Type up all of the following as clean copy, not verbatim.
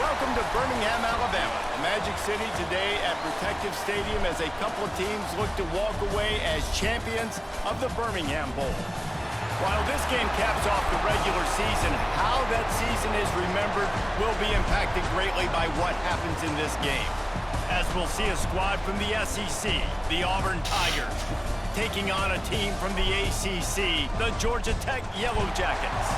Welcome to Birmingham, Alabama, the Magic City today at Protective Stadium as a couple of teams look to walk away as champions of the Birmingham Bowl. While this game caps off the regular season, how that season is remembered will be impacted greatly by what happens in this game. As we'll see a squad from the SEC, the Auburn Tigers, taking on a team from the ACC, the Georgia Tech Yellow Jackets.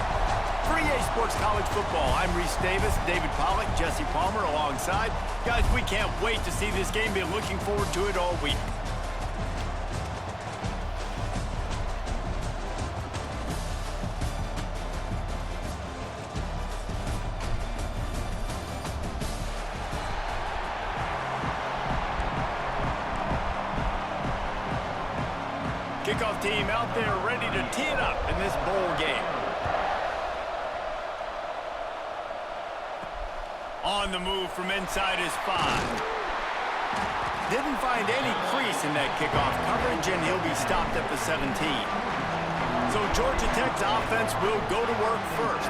For EA Sports College Football, I'm Reese Davis, David Pollack, Jesse Palmer alongside. Guys, we can't wait to see this game. Been looking forward to it all week. Kickoff team out there ready to tee it up in this bowl game. On the move from inside his 5. Didn't find any crease in that kickoff coverage, and he'll be stopped at the 17. So Georgia Tech's offense will go to work first.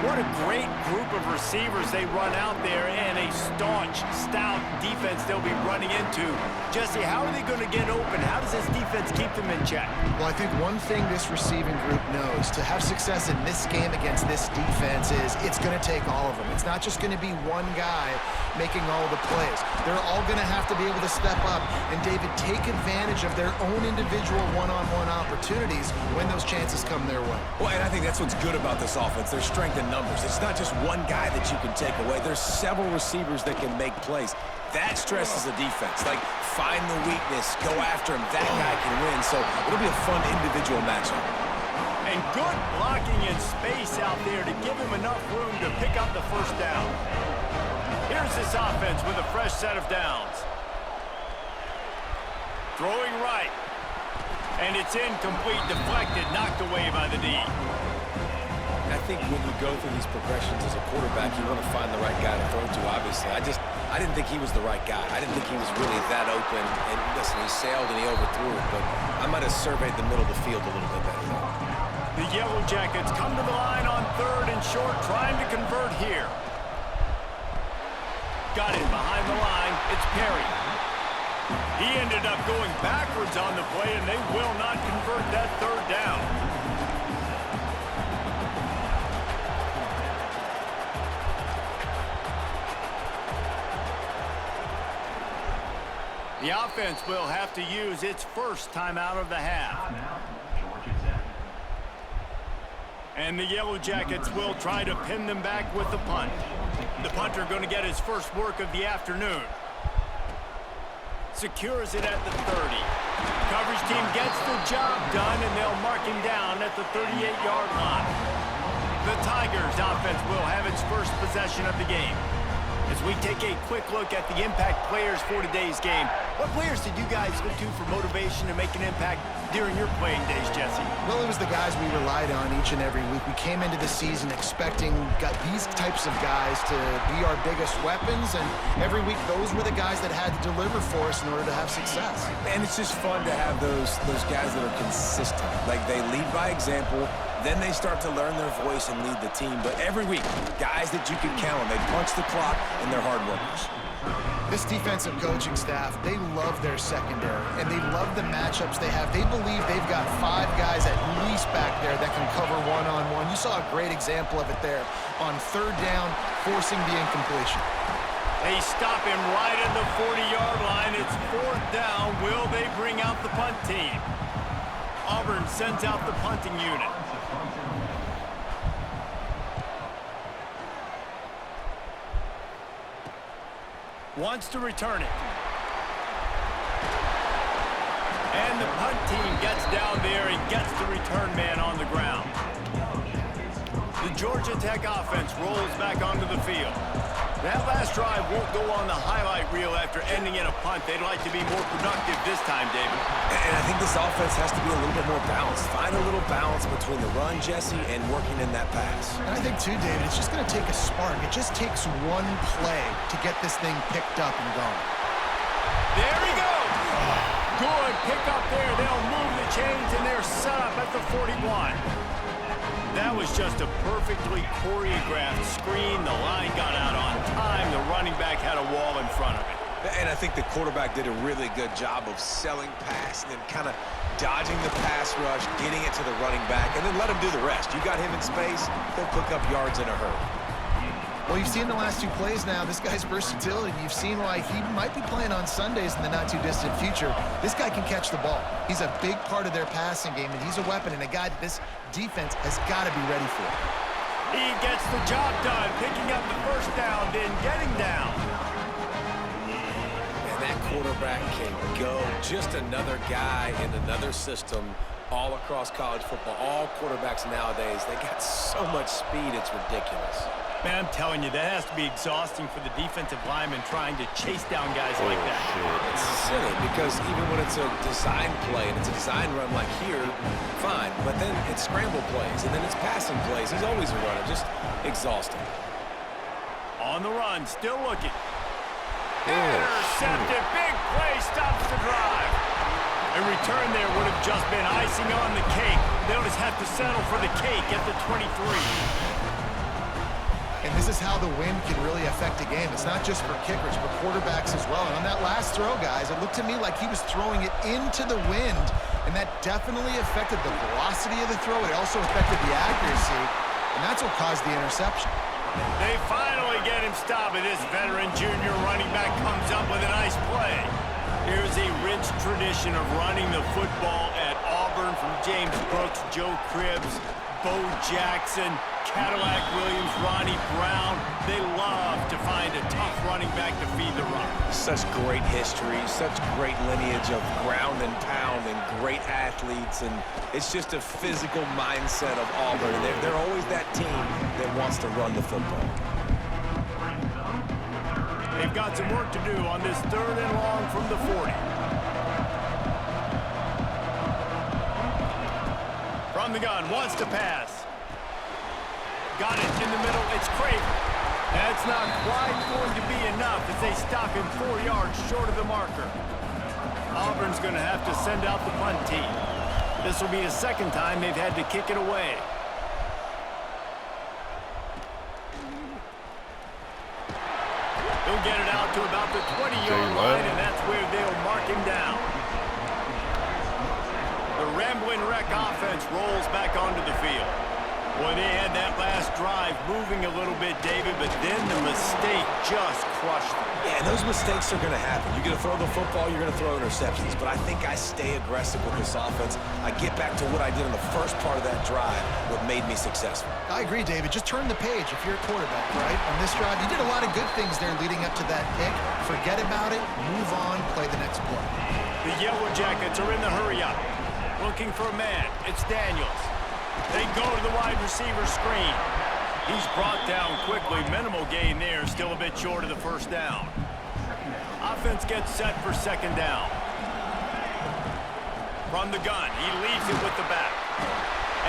What a great group of receivers they run out there, and a staunch, stout defense they'll be running into. Jesse, how are they going to get open? How does this defense keep them in check? Well, I think one thing this receiving group knows, to have success in this game against this defense, is it's going to take all of them. It's not just going to be one guy making all the plays. They're all going to have to be able to step up and, David, take advantage of their own individual one-on-one opportunities when those chances come their way. Well, and I think that's what's good about this offense. Their strength in numbers. It's not just one guy that you can take away. There's several receivers that can make plays. That stresses the defense. Like, find the weakness, go after him. That guy can win. So it'll be a fun individual matchup. And good blocking in space out there to give him enough room to pick up the first down. Here's this offense with a fresh set of downs. Throwing right. And it's incomplete, deflected, knocked away by the D. I think when you go through these progressions as a quarterback, you want to find the right guy to throw to, obviously. I didn't think he was the right guy. I didn't think he was really that open. And listen, he sailed and he overthrew it, but I might have surveyed the middle of the field a little bit better, though. The Yellow Jackets come to the line on 3rd and short, trying to convert here. Got it behind the line. It's Perry. He ended up going backwards on the play, and they will not convert that 3rd down. The offense will have to use its first timeout of the half. And the Yellow Jackets will try to pin them back with the punt. The punter going to get his first work of the afternoon. Secures it at the 30. Coverage team gets the job done, and they'll mark him down at the 38-yard line. The Tigers offense will have its first possession of the game. As we take a quick look at the impact players for today's game, what players did you guys look to for motivation to make an impact during your playing days, Jesse? Well, it was the guys we relied on each and every week. We came into the season expecting these types of guys to be our biggest weapons, and every week those were the guys that had to deliver for us in order to have success. And it's just fun to have those guys that are consistent. Like, they lead by example. Then they start to learn their voice and lead the team. But every week, guys that you can count on, they punch the clock, and they're hard workers. This defensive coaching staff, they love their secondary, and they love the matchups they have. They believe they've got 5 guys at least back there that can cover one-on-one. You saw a great example of it there on 3rd down, forcing the incompletion. They stop him right at the 40-yard line. It's 4th down. Will they bring out the punt team? Auburn sends out the punting unit. Wants to return it. And the punt team gets down there and gets the return man on the ground. The Georgia Tech offense rolls back onto the field. That last drive won't go on the highlight reel after ending in a punt. They'd like to be more productive this time, David. And I think this offense has to be a little bit more balanced. Find a little balance between the run, Jesse, and working in that pass. And I think, too, David, it's just going to take a spark. It just takes one play to get this thing picked up and going. There he goes. Good pick up there. They'll move the chains, and they're set up at the 41. That was just a perfectly choreographed screen. The line got out on time. The running back had a wall in front of it. And I think the quarterback did a really good job of selling pass and then kind of dodging the pass rush, getting it to the running back, and then let him do the rest. You got him in space, he'll pick up yards in a hurry. Well, you've seen the last two plays now. This guy's versatility. You've seen why he might be playing on Sundays in the not-too-distant future. This guy can catch the ball. He's a big part of their passing game, and he's a weapon and a guy that this defense has got to be ready for. He gets the job done, picking up the first down, then getting down. And that quarterback can go. Just another guy in another system all across college football. All quarterbacks nowadays, they got so much speed, it's ridiculous. Man, I'm telling you, that has to be exhausting for the defensive lineman trying to chase down guys like that. It's silly because even when it's a design play and it's a design run like here, fine. But then it's scramble plays and then it's passing plays. He's always a runner, just exhausting. On the run, still looking. Intercepted, big play, stops the drive. A return there would have just been icing on the cake. They'll just have to settle for the cake at the 23. And this is how the wind can really affect a game. It's not just for kickers, but quarterbacks as well. And on that last throw, guys, it looked to me like he was throwing it into the wind, and that definitely affected the velocity of the throw. It also affected the accuracy, and that's what caused the interception. They finally get him stopped, and this veteran junior running back comes up with a nice play. Here's a rich tradition of running the football at Auburn from James Brooks, Joe Cribbs, Bo Jackson, Cadillac Williams, Ronnie Brown. They love to find a tough running back to feed the run. Such great history, such great lineage of ground and pound and great athletes, and it's just a physical mindset of Auburn. They're always that team that wants to run the football. They've got some work to do on this 3rd and long from the 40. From the gun, wants to pass. Got it in the middle, it's Craven. That's not quite going to be enough as they stop him 4 yards short of the marker. Auburn's going to have to send out the punt team. This will be the second time they've had to kick it away. He'll get it out to about the 20-yard line, and that's where they'll mark him down. The Rambling Wreck offense rolls back onto the field. Boy, they had that last drive moving a little bit, David, but then the mistake just crushed them. Yeah, and those mistakes are going to happen. You're going to throw the football, you're going to throw interceptions, but I think I stay aggressive with this offense. I get back to what I did in the first part of that drive, what made me successful. I agree, David. Just turn the page if you're a quarterback, right? On this drive, you did a lot of good things there leading up to that pick. Forget about it, move on, play the next play. The Yellow Jackets are in the hurry-up. Looking for a man. It's Daniels. They go to the wide receiver screen. He's brought down quickly. Minimal gain there. Still a bit short of the first down. Offense gets set for 2nd down. From the gun, he leaves it with the back.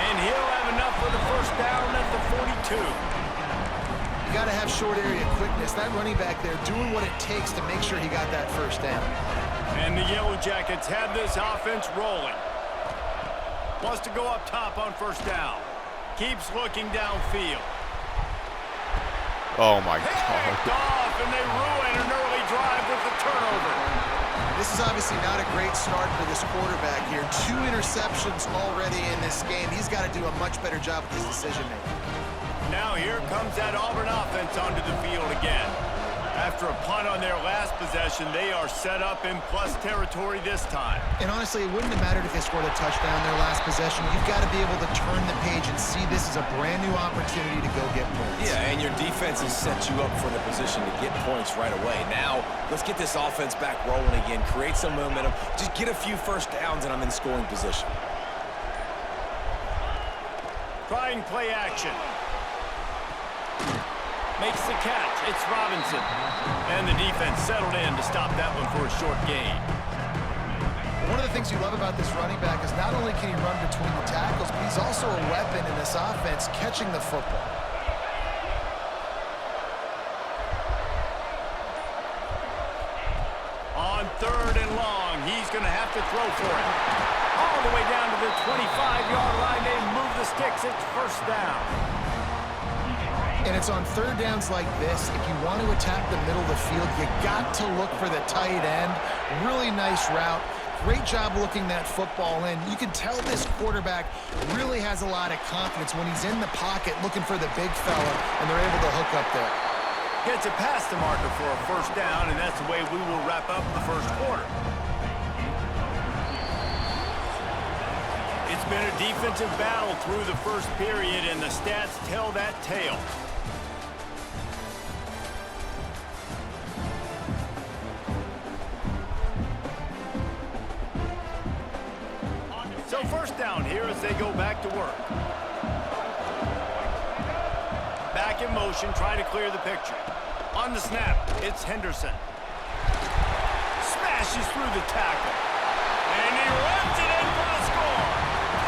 And he'll have enough for the first down at the 42. You got to have short area quickness. That running back there doing what it takes to make sure he got that first down. And the Yellow Jackets have this offense rolling. Wants to go up top on first down. Keeps looking downfield. Oh my Picked God. off, and they ruin an early drive with the turnover. This is obviously not a great start for this quarterback here. 2 interceptions already in this game. He's got to do a much better job with his decision-making. Now here comes that Auburn offense onto the field again. After a punt on their last possession, they are set up in plus territory this time. And honestly, it wouldn't have mattered if they scored a touchdown their last possession. You've got to be able to turn the page and see this as a brand new opportunity to go get points. Yeah, and your defense has set you up for the position to get points right away. Now, let's get this offense back rolling again, create some momentum, just get a few first downs, and I'm in scoring position. Trying play action. Makes the catch. It's Robinson. And the defense settled in to stop that one for a short gain. One of the things you love about this running back is not only can he run between the tackles, but he's also a weapon in this offense catching the football. On 3rd and long, he's going to have to throw for it. All the way down to the 25-yard line. They move the sticks. It's first down. And it's on third downs like this. If you want to attack the middle of the field, you got to look for the tight end. Really nice route. Great job looking that football in. You can tell this quarterback really has a lot of confidence when he's in the pocket looking for the big fella, and they're able to hook up there. Gets it past the marker for a first down, and that's the way we will wrap up the first quarter. It's been a defensive battle through the first period, and the stats tell that tale. So first down here as they go back to work. Back in motion, trying to clear the picture. On the snap, it's Henderson. Smashes through the tackle. And he runs it in for the score.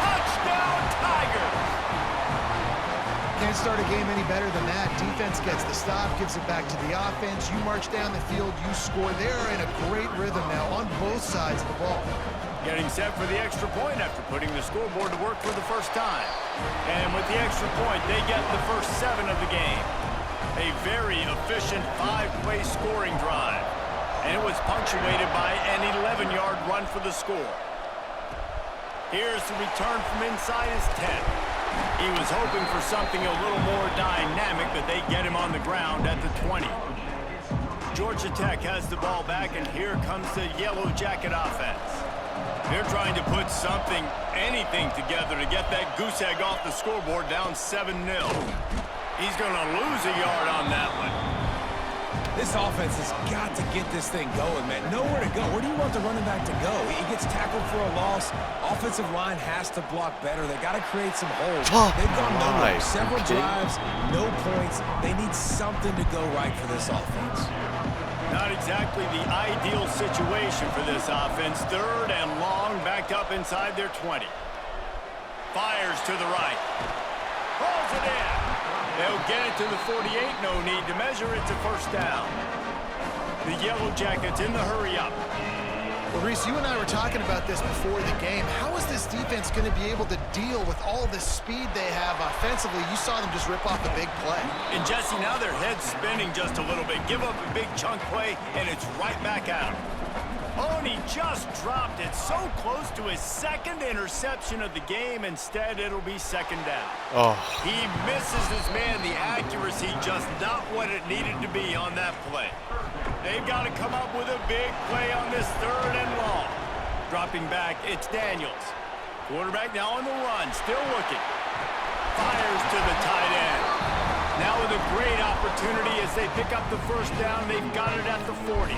Touchdown, Tigers! Can't start a game any better than that. Defense gets the stop, gives it back to the offense. You march down the field, you score. They're in a great rhythm now on both sides of the ball. Getting set for the extra point after putting the scoreboard to work for the first time. And with the extra point, they get the first 7 of the game. A very efficient 5-play scoring drive. And it was punctuated by an 11-yard run for the score. Here's the return from inside his 10. He was hoping for something a little more dynamic, but they get him on the ground at the 20. Georgia Tech has the ball back, and here comes the Yellow Jacket offense. They're trying to put something, anything together to get that goose egg off the scoreboard down 7-0. He's going to lose a yard on that one. This offense has got to get this thing going, man. Nowhere to go. Where do you want the running back to go? He gets tackled for a loss. Offensive line has to block better. They got to create some holes. They've gone nowhere. Several drives, no points. They need something to go right for this offense. Not exactly the ideal situation for this offense. Third and long, backed up inside their 20. Fires to the right. Pulls it in. They'll get it to the 48. No need to measure. It's a first down. The Yellow Jackets in the hurry-up. Well, Reese, you and I were talking about this before the game. How is this defense going to be able to deal with all the speed they have offensively? You saw them just rip off a big play. And Jesse, now their head's spinning just a little bit. Give up a big chunk play, and it's right back at him. Oh, and he just dropped it so close to his second interception of the game. Instead, it'll be second down. Oh. He misses his man. The accuracy just not what it needed to be on that play. They've got to come up with a big play on this third and long. Dropping back, it's Daniels. Quarterback now on the run, still looking. Fires to the tight end. Now with a great opportunity as they pick up the first down. They've got it at the 40.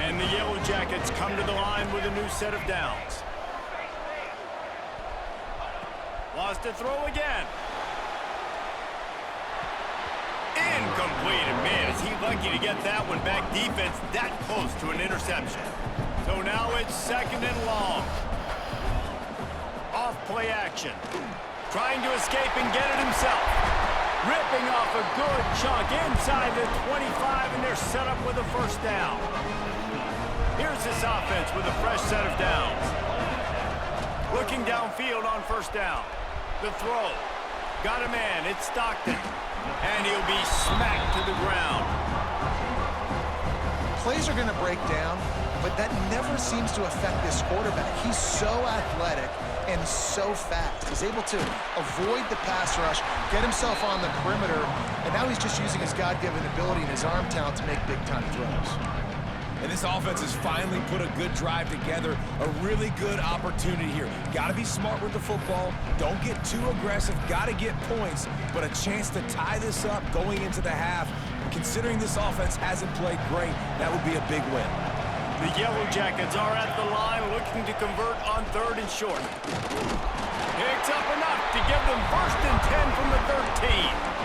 And the Yellow Jackets come to the line with a new set of downs. Lost to throw again. Incomplete, and man, is he lucky to get that one back. Defense that close to an interception. So now it's second and long. Off play action. Trying to escape and get it himself. Ripping off a good chunk inside the 25, and they're set up with a first down. Here's this offense with a fresh set of downs. Looking downfield on first down. The throw. Got a man. It's Stockton. And he'll be smacked to the ground. Plays are going to break down, but that never seems to affect this quarterback. He's so athletic and so fast. He's able to avoid the pass rush, get himself on the perimeter, and now he's just using his God-given ability and his arm talent to make big-time throws. And this offense has finally put a good drive together, a really good opportunity here. Got to be smart with the football. Don't get too aggressive. Got to get points, but a chance to tie this up going into the half. Considering this offense hasn't played great, that would be a big win. The Yellow Jackets are at the line looking to convert on third and short. Picks up enough to give them first and 10 from the 13.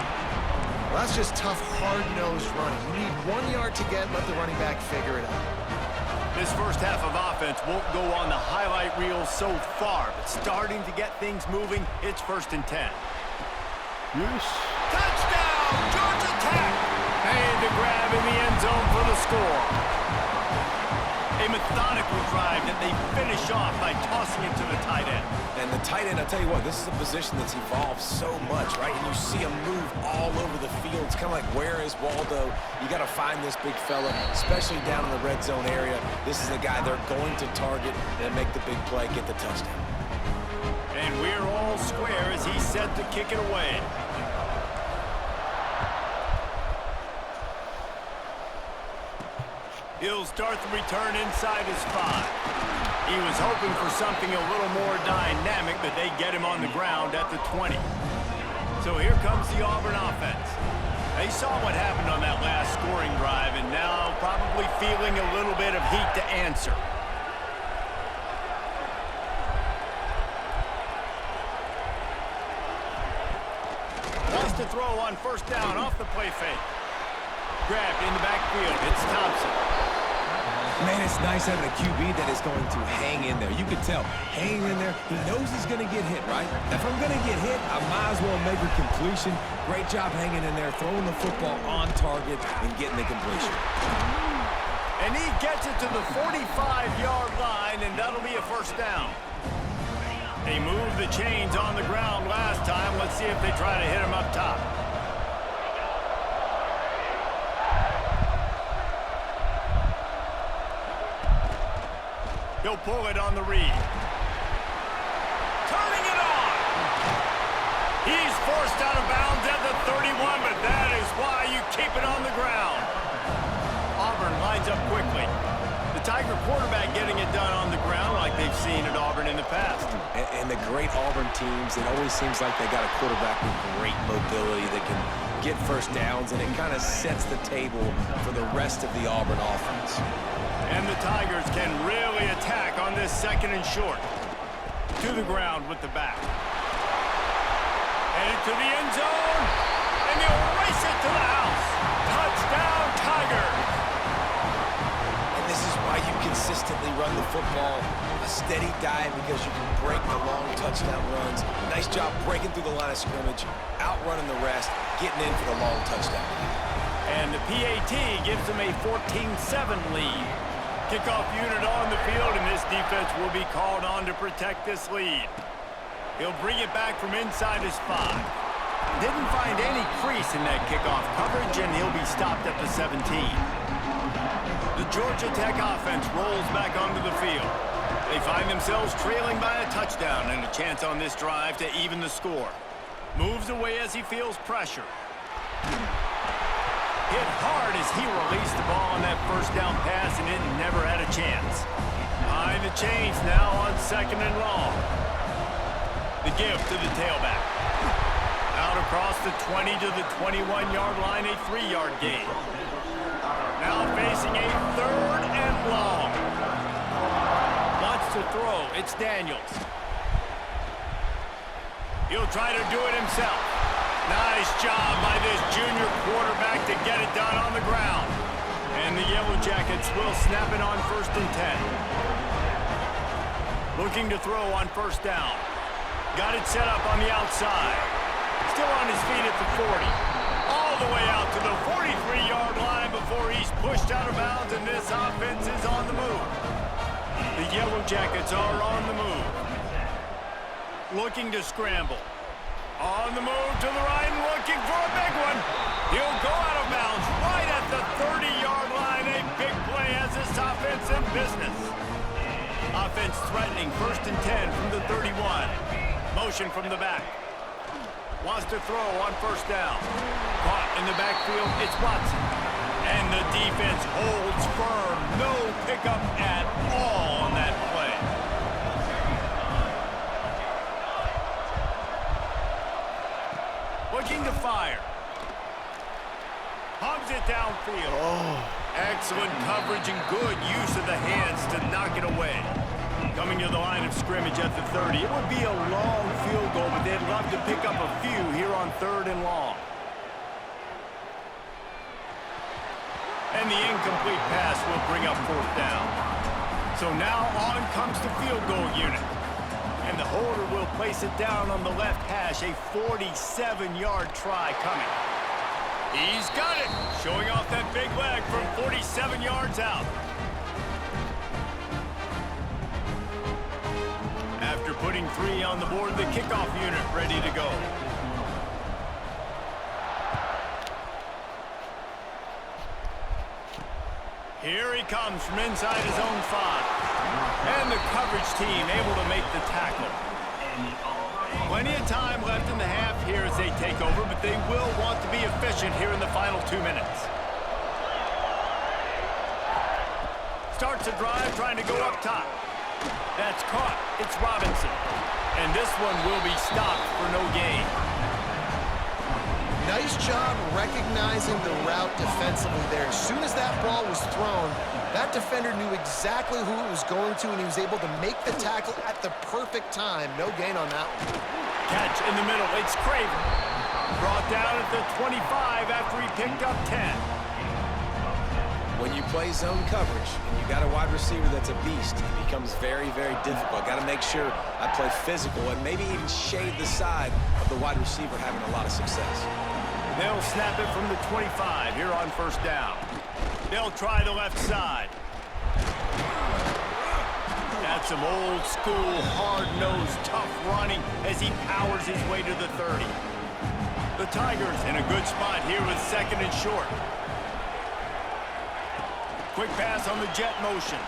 Well, that's just tough, hard-nosed running. You need 1 yard to get, let the running back figure it out. This first half of offense won't go on the highlight reel so far, but starting to get things moving, it's first and 10. Yes. Touchdown, Georgia Tech! Made the grab in the end zone for the score. A methodical drive that they finish off by tossing it to the tight end. And the tight end, I'll tell you what, this is a position that's evolved so much, right? And you see him move all over the field. It's kind of like, where is Waldo? You got to find this big fella, especially down in the red zone area. This is the guy they're going to target and make the big play, get the touchdown. And we're all square as he's set to kick it away. He'll start the return inside his 5. He was hoping for something a little more dynamic, but they get him on the ground at the 20. So here comes the Auburn offense. They saw what happened on that last scoring drive, and now probably feeling a little bit of heat to answer. Wants to throw on first down off the play fake. Grabbed in the backfield. It's Thompson. Man, it's nice having a QB that is going to hang in there. You can tell, hanging in there, he knows he's going to get hit, right? If I'm going to get hit, I might as well make a completion. Great job hanging in there, throwing the football on target and getting the completion. And he gets it to the 45-yard line, and that'll be a first down. They moved the chains on the ground last time. Let's see if they try to hit him up top. He'll pull it on the read. Turning it on. He's forced out of bounds at the 31, but that is why you keep it on the ground. Auburn lines up quickly. The Tiger quarterback getting it done on the ground like they've seen at Auburn in the past. And the great Auburn teams, it always seems like they got a quarterback with great mobility that can get first downs, and it kind of sets the table for the rest of the Auburn offense. And the Tigers can really attack on this second and short. To the ground with the back. Headed to the end zone. And they'll race it to the house. Touchdown, Tigers. And this is why you consistently run the football. A steady dive because you can break the long touchdown runs. Nice job breaking through the line of scrimmage, outrunning the rest, getting in for the long touchdown. And the PAT gives them a 14-7 lead. Kickoff unit on the field, and this defense will be called on to protect this lead. He'll bring it back from inside his 5. Didn't find any crease in that kickoff coverage, and he'll be stopped at the 17. The Georgia Tech offense rolls back onto the field. They find themselves trailing by a touchdown and a chance on this drive to even the score. Moves away as he feels pressure. Hit hard as he released the ball on that first down pass, and it never had a chance. Behind the chains now on second and long. The give to the tailback. Out across the 20 to the 21-yard line, a 3-yard gain. Now facing a third and long. Wants to throw. It's Daniels. He'll try to do it himself. Nice job by this junior quarterback to get it done on the ground. And the Yellow Jackets will snap it on first and 10. Looking to throw on first down. Got it set up on the outside. Still on his feet at the 40. All the way out to the 43-yard line before he's pushed out of bounds, and this offense is on the move. The Yellow Jackets are on the move. Looking to scramble. On the move to the right and looking for a big one. He'll go out of bounds right at the 30-yard line. A big play as this offense in business. Offense threatening first and 10 from the 31. Motion from the back. Wants to throw on first down. Caught in the backfield, it's Watson. And the defense holds firm. No pickup at all on that play. Looking to fire. Hogs it downfield. Excellent coverage and good use of the hands to knock it away. Coming to the line of scrimmage at the 30. It would be a long field goal, but they'd love to pick up a few here on third and long. And the incomplete pass will bring up fourth down. So now on comes the field goal unit. And the holder will place it down on the left hash. A 47-yard try coming. He's got it. Showing off that big leg from 47 yards out. 3 on the board. The kickoff unit ready to go. Here he comes from inside his own 5. And the coverage team able to make the tackle. Plenty of time left in the half here as they take over, but they will want to be efficient here in the final 2 minutes. Starts a drive trying to go up top. That's caught. It's Robinson. And this one will be stopped for no gain. Nice job recognizing the route defensively there. As soon as that ball was thrown, that defender knew exactly who it was going to, and he was able to make the tackle at the perfect time. No gain on that one. Catch in the middle. It's Craven. Brought down at the 25 after he picked up 10. When you play zone coverage and you got a wide receiver that's a beast, it becomes very, very difficult. Got to make sure I play physical and maybe even shade the side of the wide receiver having a lot of success. They'll snap it from the 25 here on first down. They'll try the left side. That's some old school, hard-nosed, tough running as he powers his way to the 30. The Tigers in a good spot here with 2nd and short. Quick pass on the jet motion.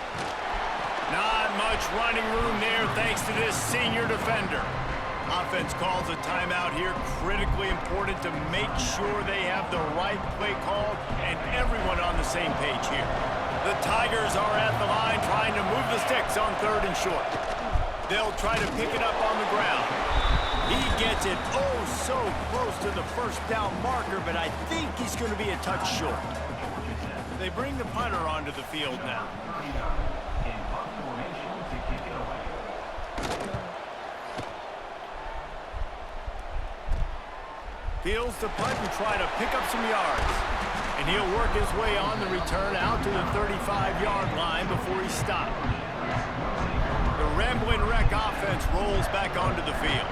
Not much running room there thanks to this senior defender. Offense calls a timeout here. Critically important to make sure they have the right play called and everyone on the same page here. The Tigers are at the line trying to move the sticks on 3rd and short. They'll try to pick it up on the ground. He gets it oh so close to the first down marker, but I think he's going to be a touch short. They bring the punter onto the field now. Fields the punt and try to pick up some yards. And he'll work his way on the return out to the 35-yard line before he's stopped. The Ramblin' Wreck offense rolls back onto the field.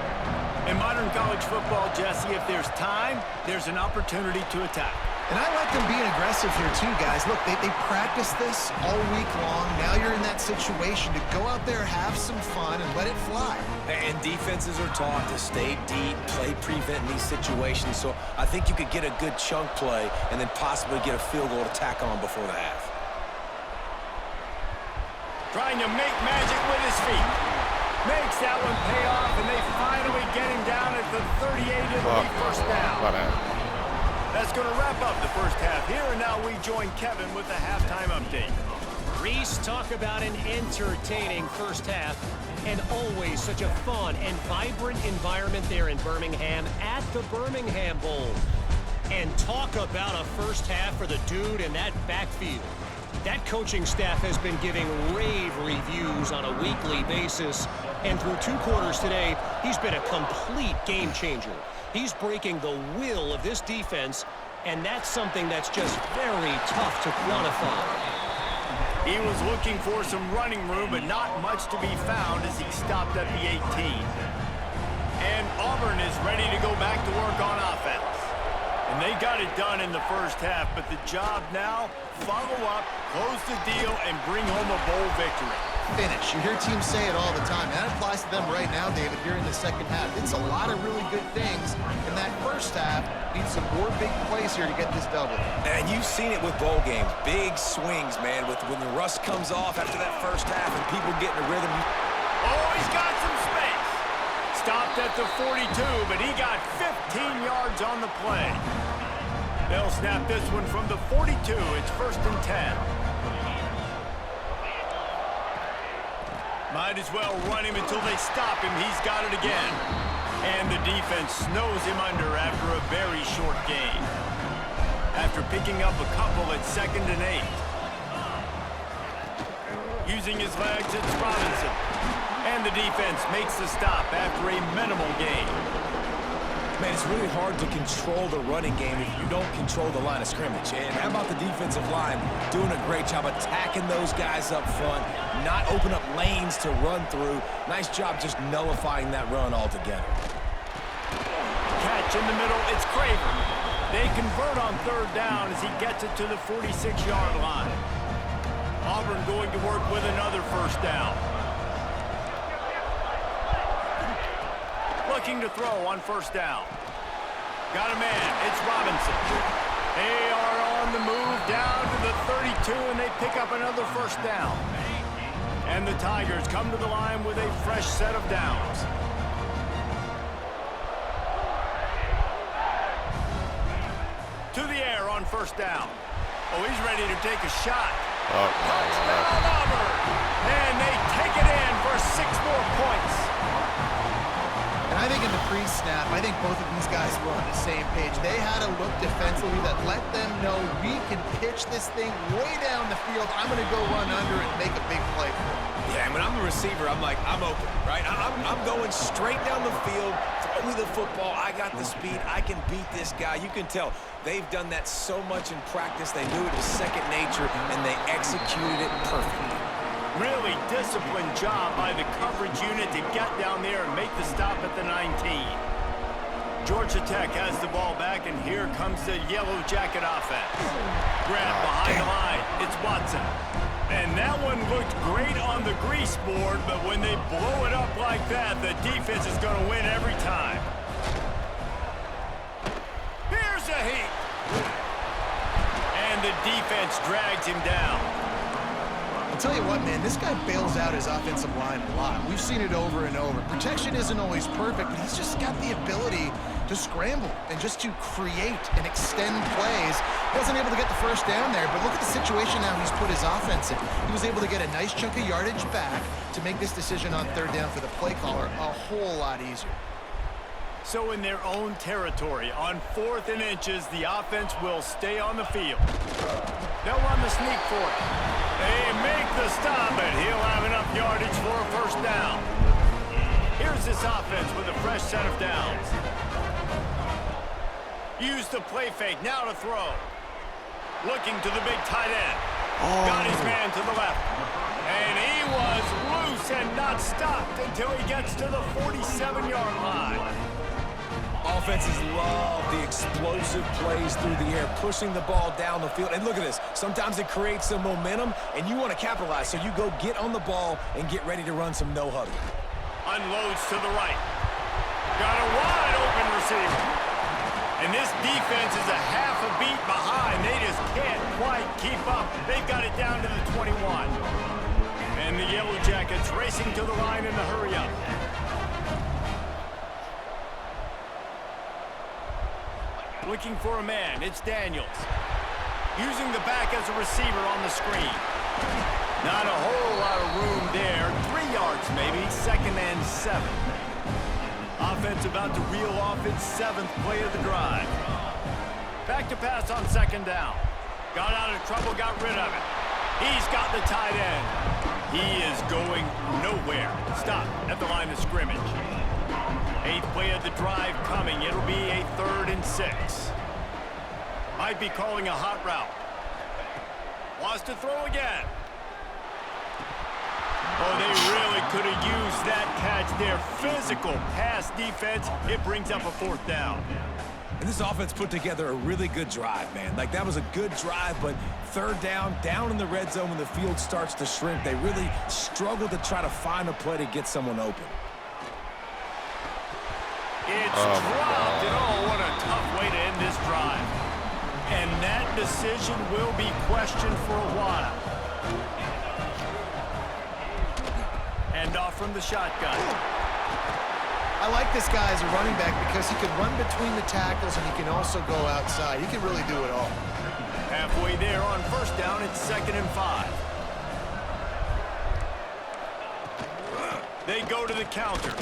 In modern college football, Jesse, if there's time, there's an opportunity to attack. And I like them being aggressive here too, guys. Look, they practice this all week long. Now you're in that situation to go out there, have some fun, and let it fly. And defenses are taught to stay deep, play prevent in these situations. So I think you could get a good chunk play and then possibly get a field goal to tack on before the half. Trying to make magic with his feet. Makes that one pay off, and they finally get him down at the 38. It'll be first down. That's going to wrap up the first half here, and now we join Kevin with the halftime update. Reese, talk about an entertaining first half, and always such a fun and vibrant environment there in Birmingham at the Birmingham Bowl. And talk about a first half for the dude in that backfield. That coaching staff has been giving rave reviews on a weekly basis, and through 2 quarters today, he's been a complete game changer. He's breaking the will of this defense, and that's something that's just very tough to quantify. He was looking for some running room, but not much to be found as he stopped at the 18. And Auburn is ready to go back to work on offense. And they got it done in the first half, but the job now, follow up, close the deal, and bring home a bowl victory. Finish. You hear teams say it all the time. That applies to them right now, David, here in the second half. It's a lot of really good things in that first half. Need some more big plays here to get this double. And you've seen it with bowl games. Big swings, man, with when the rust comes off after that first half and people get in a rhythm. Oh, he's got some space. Stopped at the 42, but he got 15 yards on the play. They'll snap this one from the 42. It's 1st and 10. Might as well run him until they stop him. He's got it again. And the defense snows him under after a very short gain. After picking up a couple at 2nd and 8. Using his legs, it's Robinson. And the defense makes the stop after a minimal gain. Man, it's really hard to control the running game if you don't control the line of scrimmage. And how about the defensive line doing a great job attacking those guys up front, not open up lanes to run through. Nice job just nullifying that run altogether. Catch in the middle, it's Craven. They convert on 3rd down as he gets it to the 46-yard line. Auburn going to work with another first down. Looking to throw on first down. Got a man. It's Robinson. They are on the move down to the 32, and they pick up another first down. And the Tigers come to the line with a fresh set of downs. To the air on first down. Oh, he's ready to take a shot. Touchdown, Auburn! And they take it in for 6 more points. And I think in the pre-snap, I think both of these guys were on the same page. They had a look defensively that let them know we can pitch this thing way down the field. I'm going to go run under and make a big play for it. Yeah, and when I'm the receiver, I'm like, I'm open, right? I'm going straight down the field. Throw me the football. I got the speed. I can beat this guy. You can tell they've done that so much in practice. They knew it was second nature, and they executed it perfectly. Really disciplined job by the coverage unit to get down there and make the stop at the 19. Georgia Tech has the ball back, and here comes the Yellow Jacket offense. Grab behind the line. It's Watson. And that one looked great on the grease board, but when they blow it up like that, the defense is going to win every time. Here's a heat. And the defense drags him down. I'll tell you what, man, this guy bails out his offensive line a lot. We've seen it over and over. Protection isn't always perfect, but he's just got the ability to scramble and just to create and extend plays. Wasn't able to get the first down there, but look at the situation now he's put his offense in. He was able to get a nice chunk of yardage back to make this decision on third down for the play caller a whole lot easier. So in their own territory, on 4th and inches, the offense will stay on the field. They'll run the sneak for it. They make the stop, and he'll have enough yardage for a first down. Here's this offense with a fresh set of downs. Use the play fake, now to throw. Looking to the big tight end. Got his man to the left. And he was loose and not stopped until he gets to the 47-yard line. Offenses love the explosive plays through the air, pushing the ball down the field. And look at this. Sometimes it creates some momentum, and you want to capitalize. So you go get on the ball and get ready to run some no-huddle. Unloads to the right. Got a wide-open receiver. And this defense is a half a beat behind. They just can't quite keep up. They've got it down to the 21. And the Yellow Jackets racing to the line in the hurry-up. Looking for a man. It's Daniels. Using the back as a receiver on the screen. Not a whole lot of room there. 3 yards maybe. 2nd and 7. Offense about to reel off its 7th play of the drive. Back to pass on 2nd down. Got out of trouble, got rid of it. He's got the tight end. He is going nowhere. Stop at the line of scrimmage. 8th play of the drive coming. It'll be a 3rd and 6. Might be calling a hot route. Wants to throw again. Oh, they really could have used that catch there. Physical pass defense. It brings up a 4th down. And this offense put together a really good drive, man. Like, that was a good drive, but 3rd down in the red zone when the field starts to shrink, they really struggled to try to find a play to get someone open. It's dropped, and oh, what a tough way to end this drive. And that decision will be questioned for a while. Hand off from the shotgun. I like this guy as a running back because he can run between the tackles and he can also go outside. He can really do it all. Halfway there on 1st down, it's 2nd and 5. They go to the counter.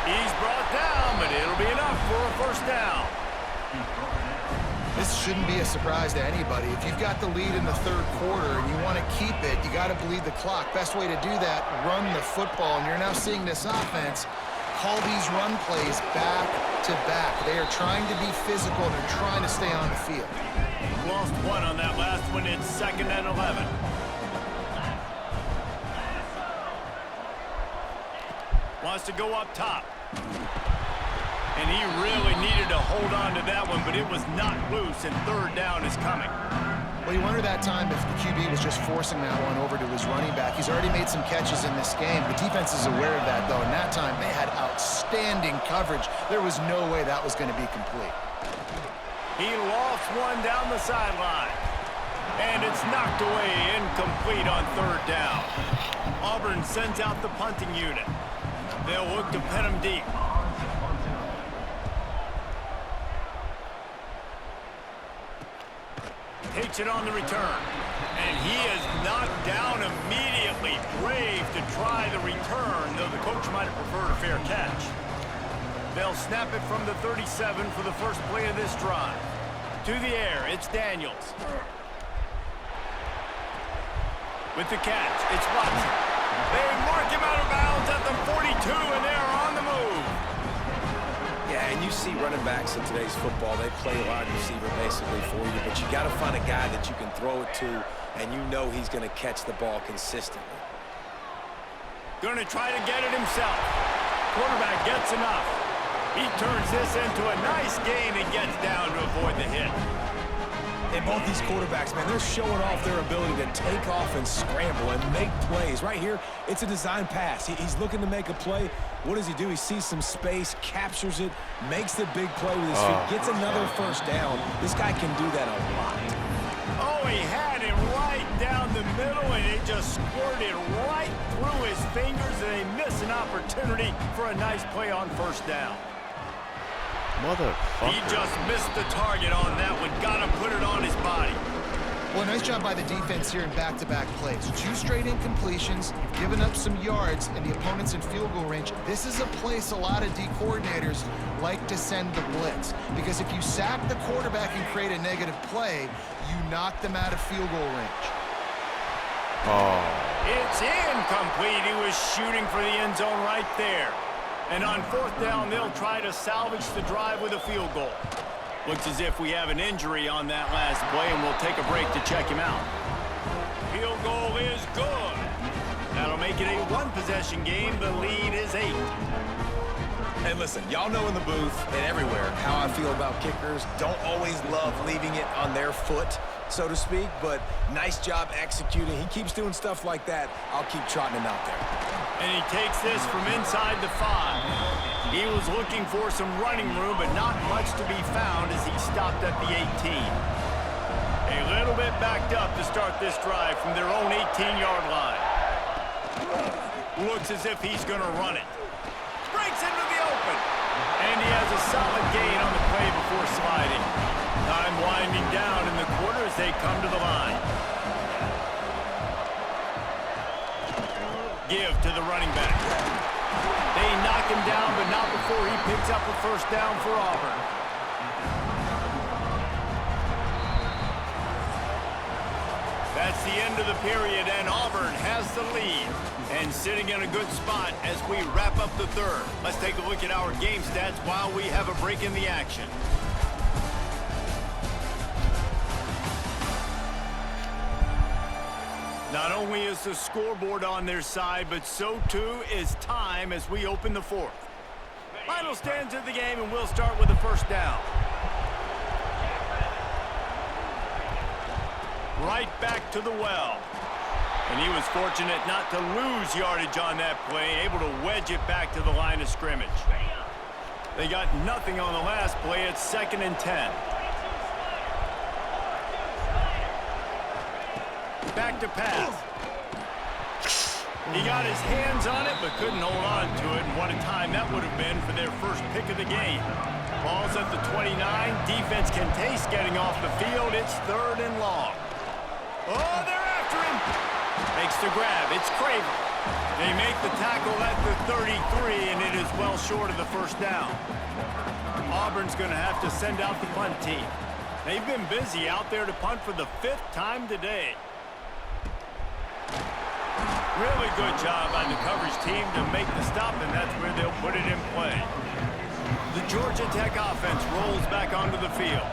He's brought down, but it'll be enough for a 1st down. This shouldn't be a surprise to anybody. If you've got the lead in the 3rd quarter and you want to keep it, you got to bleed the clock. Best way to do that, run the football. And you're now seeing this offense call these run plays back to back. They are trying to be physical and they're trying to stay on the field. Lost one on that last one. It's 2nd and 11. Wants to go up top. And he really needed to hold on to that one, but it was not loose, and 3rd down is coming. Well, you wonder that time if the QB was just forcing that one over to his running back. He's already made some catches in this game. The defense is aware of that, though, and that time they had outstanding coverage. There was no way that was going to be complete. He lofts one down the sideline. And it's knocked away, incomplete on third down. Auburn sends out the punting unit. They'll look to pin him deep. Takes it on the return. And he is knocked down immediately. Brave to try the return, though the coach might have preferred a fair catch. They'll snap it from the 37 for the first play of this drive. To the air, it's Daniels. With the catch, it's Watson. They mark him out of bounds at the 42, and they're on the move. Yeah, and you see running backs in today's football, they play wide receiver basically for you, but you got to find a guy that you can throw it to, and you know he's going to catch the ball consistently. Going to try to get it himself. Quarterback gets enough. He turns this into a nice gain and gets down to avoid the hit. And both these quarterbacks, man, they're showing off their ability to take off and scramble and make plays. Right here, it's a design pass. He's looking to make a play. What does he do? He sees some space, captures it, makes the big play with his feet, gets another first down. This guy can do that a lot. Oh, he had it right down the middle, and it just squirted right through his fingers, and they miss an opportunity for a nice play on first down. Motherfucker. He just missed the target on that one. Got to put it on his body. Well, nice job by the defense here in back-to-back plays. 2 straight incompletions, you've given up some yards, and the opponent's in field goal range. This is a place a lot of D coordinators like to send the blitz, because if you sack the quarterback and create a negative play, you knock them out of field goal range. It's incomplete. He was shooting for the end zone right there. And on fourth down, they'll try to salvage the drive with a field goal. Looks as if we have an injury on that last play, and we'll take a break to check him out. Field goal is good. That'll make it a one-possession game. The lead is 8. And listen, y'all know in the booth and everywhere how I feel about kickers. Don't always love leaving it on their foot, so to speak, but nice job executing. He keeps doing stuff like that. I'll keep trotting him out there. And he takes this from inside the 5. He was looking for some running room, but not much to be found as he stopped at the 18. A little bit backed up to start this drive from their own 18-yard line. Looks as if he's going to run it. Breaks into the open. And he has a solid gain on the play before sliding. Time winding down in the quarter as they come to the line. Give to the running back. They knock him down, but not before he picks up a first down for Auburn. That's the end of the period, and Auburn has the lead. And sitting in a good spot as we wrap up the third. Let's take a look at our game stats while we have a break in the action. Not only is the scoreboard on their side, but so too is time as we open the fourth. Final stanza of the game, and we'll start with the first down. Right back to the well. And he was fortunate not to lose yardage on that play, able to wedge it back to the line of scrimmage. They got nothing on the last play. It's 2nd and 10. Back to pass. He got his hands on it, but couldn't hold on to it. And what a time that would have been for their first pick of the game. Ball's at the 29. Defense can taste getting off the field. It's 3rd and long. Oh, they're after him. Makes the grab. It's Craven. They make the tackle at the 33, and it is well short of the first down. Auburn's going to have to send out the punt team. They've been busy out there to punt for the 5th time today. Really good job by the coverage team to make the stop, and that's where they'll put it in play. The Georgia Tech offense rolls back onto the field.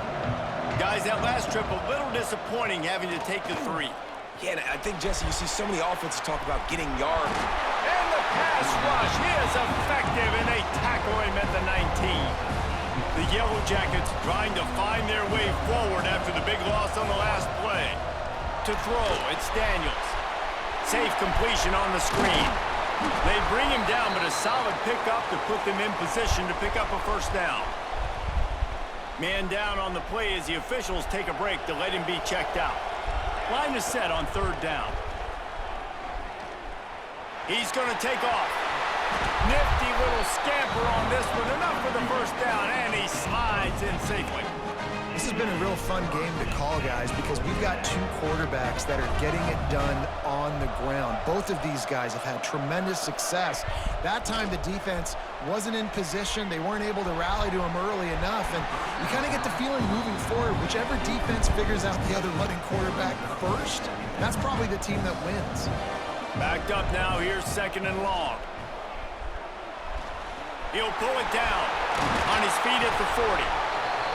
Guys, that last trip a little disappointing having to take the 3. Yeah, and I think, Jesse, you see so many offenses talk about getting yards. And the pass rush is effective, and they tackle him at the 19. The Yellow Jackets trying to find their way forward after the big loss on the last play. To throw, it's Daniels. Safe completion on the screen. They bring him down, but a solid pickup to put them in position to pick up a first down. Man down on the play as the officials take a break to let him be checked out. Line is set on third down. He's going to take off. Nifty little scamper on this one. Enough for the first down, and he slides in safely. This has been a real fun game to call, guys, because we've got two quarterbacks that are getting it done on the ground. Both of these guys have had tremendous success. That time the defense wasn't in position. They weren't able to rally to him early enough, and you kind of get the feeling moving forward, whichever defense figures out the other running quarterback first, that's probably the team that wins. Backed up now, here's second and long. He'll pull it down on his feet at the 40.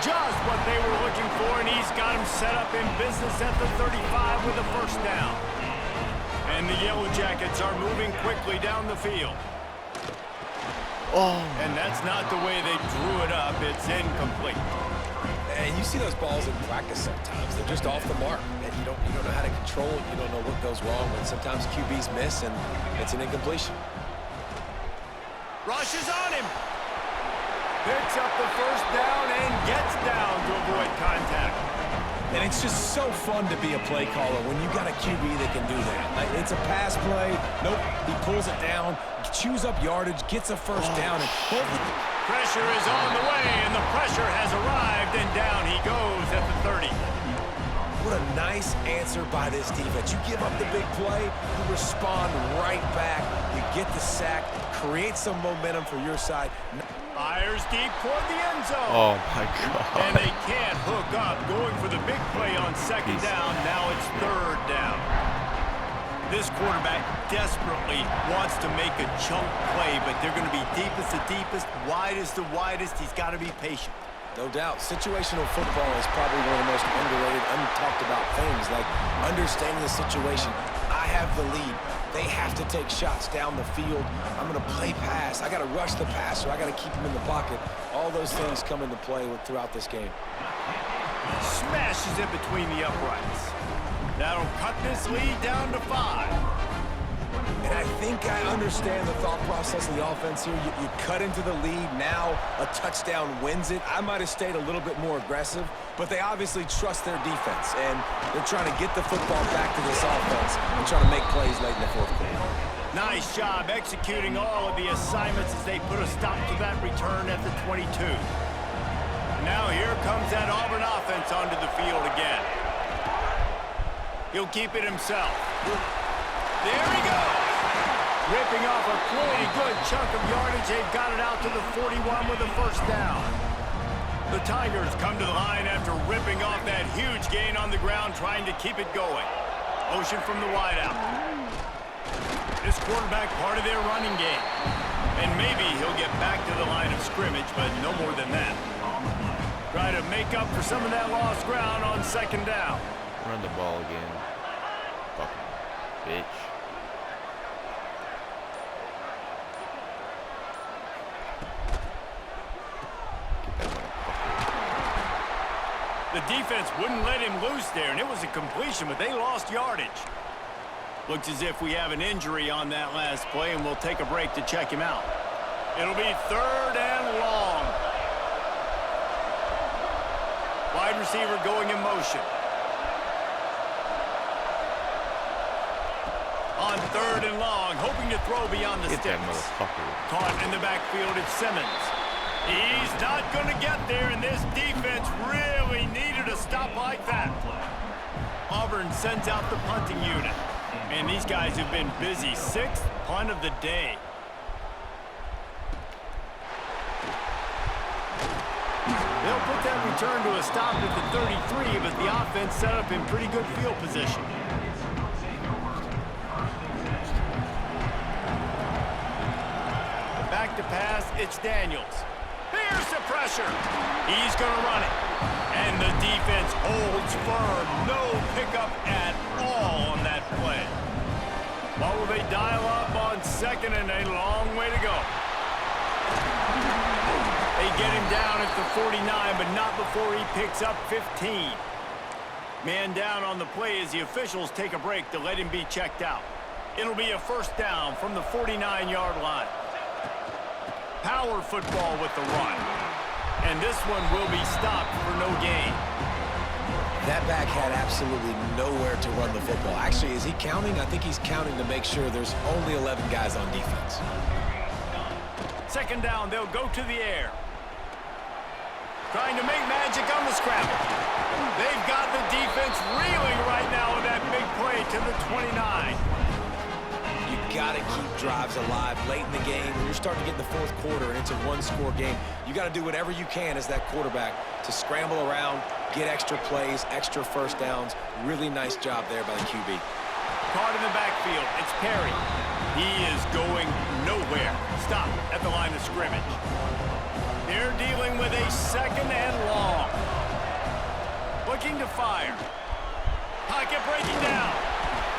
Just what they were looking for, and he's got him set up in business at the 35 with a first down. And the Yellow Jackets are moving quickly down the field. And that's not the way they drew it up. It's incomplete. And you see those balls in practice sometimes. They're just off the mark. And you don't know how to control it. You don't know what goes wrong. And sometimes QBs miss, and it's an incompletion. Rushes on him. Picks up the first down and gets down to avoid contact. And it's just so fun to be a play caller when you got a QB that can do that. Like, it's a pass play. Nope, he pulls it down, chews up yardage, gets a first down. And pressure is on the way, and the pressure has arrived, and down he goes at the 30. What a nice answer by this defense. You give up the big play, you respond right back, you get the sack, create some momentum for your side. Fires deep toward the end zone. Oh, my God. And they can't hook up, going for the big play on second down. Now it's third down. This quarterback desperately wants to make a chunk play, but they're going to be deepest to deepest, widest to widest. He's got to be patient. No doubt. Situational football is probably one of the most underrated, untalked about things, like understanding the situation. I have the lead. They have to take shots down the field. I'm going to play pass. I got to rush the passer. I got to keep him in the pocket. All those things come into play throughout this game. Smashes it between the uprights. That'll cut this lead down to 5. And I think I understand the thought process of the offense here. You cut into the lead. Now a touchdown wins it. I might have stayed a little bit more aggressive, but they obviously trust their defense, and they're trying to get the football back to this offense and trying to make plays late in the fourth quarter. Nice job executing all of the assignments as they put a stop to that return at the 22. Now here comes that Auburn offense onto the field again. He'll keep it himself. There he goes. Ripping off a pretty good chunk of yardage. They've got it out to the 41 with a first down. The Tigers come to the line after ripping off that huge gain on the ground, trying to keep it going. Motion from the wideout. This quarterback part of their running game. And maybe he'll get back to the line of scrimmage, but no more than that. Try to make up for some of that lost ground on second down. Run the ball again. Fucking bitch. The defense wouldn't let him loose there, and it was a completion, but they lost yardage. Looks as if we have an injury on that last play, and we'll take a break to check him out. It'll be third and long. Wide receiver going in motion. On third and long, hoping to throw beyond the Get that sticks. motherfucker. Caught in the backfield, it's Simmons. He's not going to get there, and this defense really needed a stop like that. Auburn sends out the punting unit. And these guys have been busy. Sixth punt of the day. They'll put that return to a stop at the 33, but the offense set up in pretty good field position. Back to pass, it's Daniels. Here's the pressure. He's going to run it. And the defense holds firm. No pickup at all on that play. What will they dial up on second, and a long way to go? They get him down at the 49, but not before he picks up 15. Man down on the play as the officials take a break to let him be checked out. It'll be a first down from the 49-yard line. Power football with the run. And this one will be stopped for no gain. That back had absolutely nowhere to run the football. Actually, is he counting? I think he's counting to make sure there's only 11 guys on defense. Second down, they'll go to the air. Trying to make magic on the scramble. They've got the defense reeling right now with that big play to the 29. You got to keep drives alive late in the game. When you're starting to get in the fourth quarter and it's a one-score game, you got to do whatever you can as that quarterback to scramble around, get extra plays, extra first downs. Really nice job there by the QB. Caught in the backfield. It's Perry. He is going nowhere. Stop at the line of scrimmage. They're dealing with a second and long. Looking to fire. Pocket breaking down.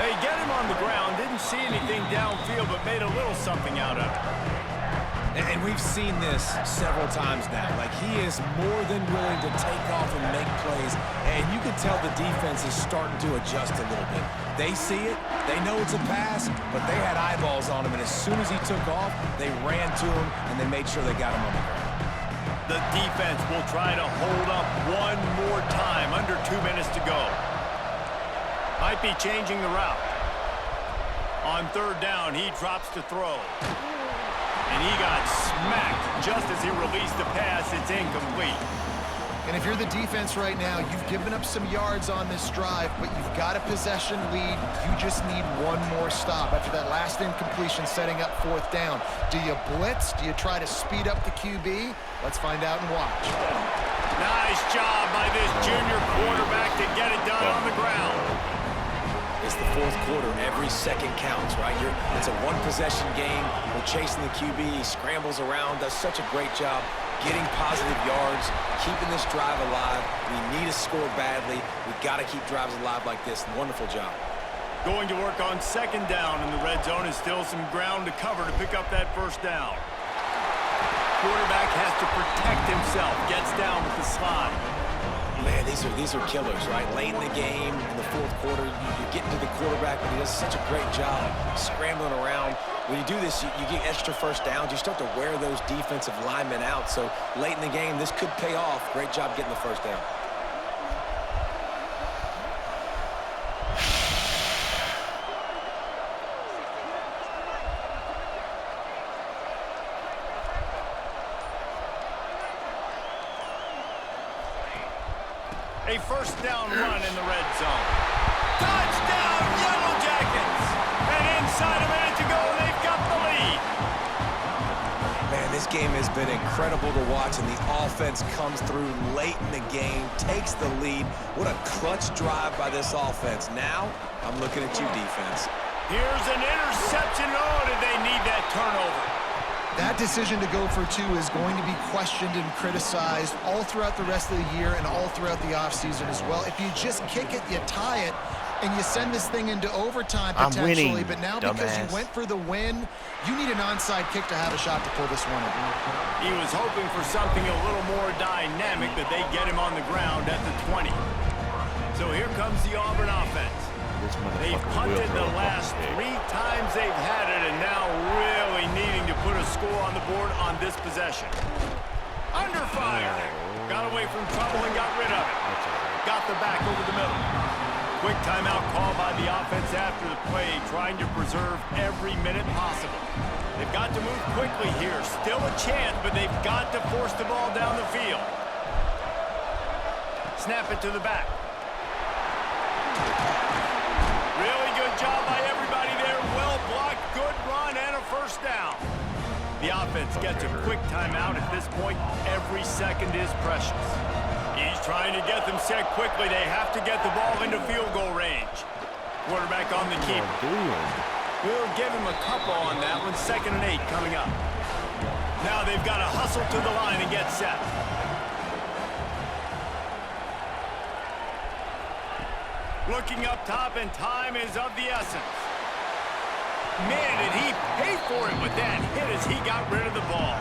They get him on the ground. Didn't see anything downfield, but made a little something out of it. And we've seen this several times now. Like, he is more than willing to take off and make plays. And you can tell the defense is starting to adjust a little bit. They see it. They know it's a pass, but they had eyeballs on him. And as soon as he took off, they ran to him, and they made sure they got him on the ground. The defense will try to hold up one more time. Under 2 minutes to go. Might be changing the route. On third down, he drops to throw. And he got smacked just as he released the pass. It's incomplete. And if you're the defense right now, you've given up some yards on this drive, but you've got a possession lead. You just need one more stop after that last incompletion setting up fourth down. Do you blitz? Do you try to speed up the QB? Let's find out and watch. Nice job by this junior quarterback to get it done on the ground. It's the fourth quarter. Every second counts, right? It's a one-possession game. We're chasing the QB. He scrambles around, does such a great job getting positive yards, keeping this drive alive. We need to score badly. We've got to keep drives alive like this. Wonderful job. Going to work on second down in the red zone is still some ground to cover to pick up that first down. Quarterback has to protect himself. Gets down with the slide. Man, these are killers, right? Late in the game, in the fourth quarter, you're getting to the quarterback, but he does such a great job scrambling around. When you do this, you get extra first downs. You start to wear those defensive linemen out. So late in the game, this could pay off. Great job getting the first down. A first down run in the red zone. Touchdown, Yellow Jackets! And inside a minute to go, they've got the lead. Man, this game has been incredible to watch, and the offense comes through late in the game, takes the lead. What a clutch drive by this offense. Now, I'm looking at you, defense. Here's an interception. Oh, did they need that turnover? That decision to go for two is going to be questioned and criticized all throughout the rest of the year and all throughout the offseason as well. If you just kick it, you tie it, and you send this thing into overtime potentially. But now because you went for the win, you need an onside kick to have a shot to pull this one in. He was hoping for something a little more dynamic, but they get him on the ground at the 20. So here comes the Auburn offense. They've punted the last 3 times they've had it, and now really needing to put a score on the board on this possession. Under fire. Got away from trouble and got rid of it. Got the back over the middle. Quick timeout call by the offense after the play, trying to preserve every minute possible. They've got to move quickly here. Still a chance, but they've got to force the ball down the field. Snap it to the back. Really good job by everybody there. Well blocked, good run, and a first down. The offense gets a quick timeout. At this point, every second is precious. He's trying to get them set quickly. They have to get the ball into field goal range. Quarterback on the keeper. We'll give him a couple on that one. 2nd and 8 coming up. Now they've got to hustle to the line and get set. Looking up top, and time is of the essence. Man, did he pay for it with that hit as he got rid of the ball.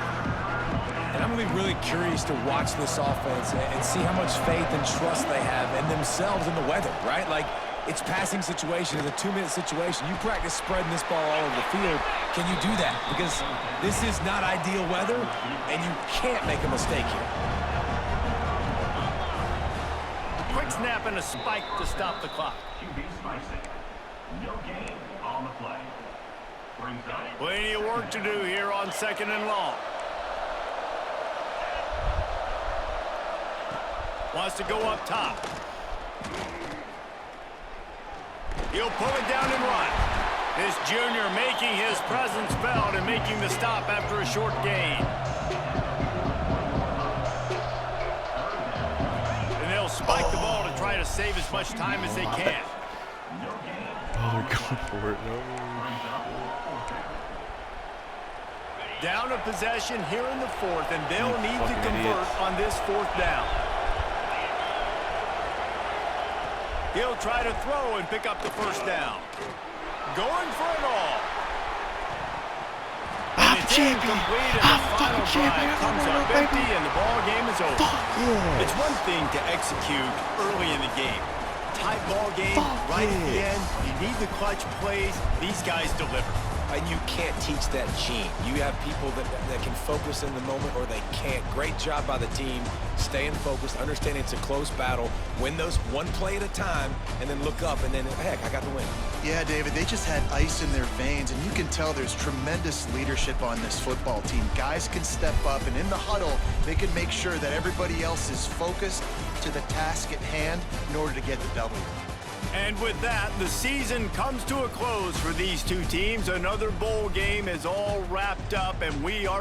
And I'm going to be really get curious to watch this offense and see how much faith and trust they have in themselves and the weather, right? Like, it's passing situation, it's a 2-minute situation. You practice spreading this ball all over the field. Can you do that? Because this is not ideal weather, and you can't make a mistake here. Quick snap and a spike to stop the clock. No gain on the play. Plenty of work to do here on 2nd and long. Wants to go up top. He'll pull it down and run. This junior making his presence felt and making the stop after a short gain. And they'll spike the ball to try to save as much time as they can. Oh, they're going for it. No. Down a possession here in the 4th, and they'll need to convert on this 4th down. He'll try to throw and pick up the 1st down. Going for it all. And it's incomplete, and the final drive comes up empty, and the ball game is over. It's one thing to execute early in the game. Tight ball game, right at the end. You need the clutch plays. These guys deliver. And you can't teach that gene. You have people that can focus in the moment or they can't. Great job by the team, staying focused, understanding it's a close battle, win those one play at a time, and then look up, and then, heck, I got the win. Yeah, David, they just had ice in their veins, and you can tell there's tremendous leadership on this football team. Guys can step up, and in the huddle, they can make sure that everybody else is focused to the task at hand in order to get the W. And with that, the season comes to a close for these two teams. Another bowl game is all wrapped up, and we are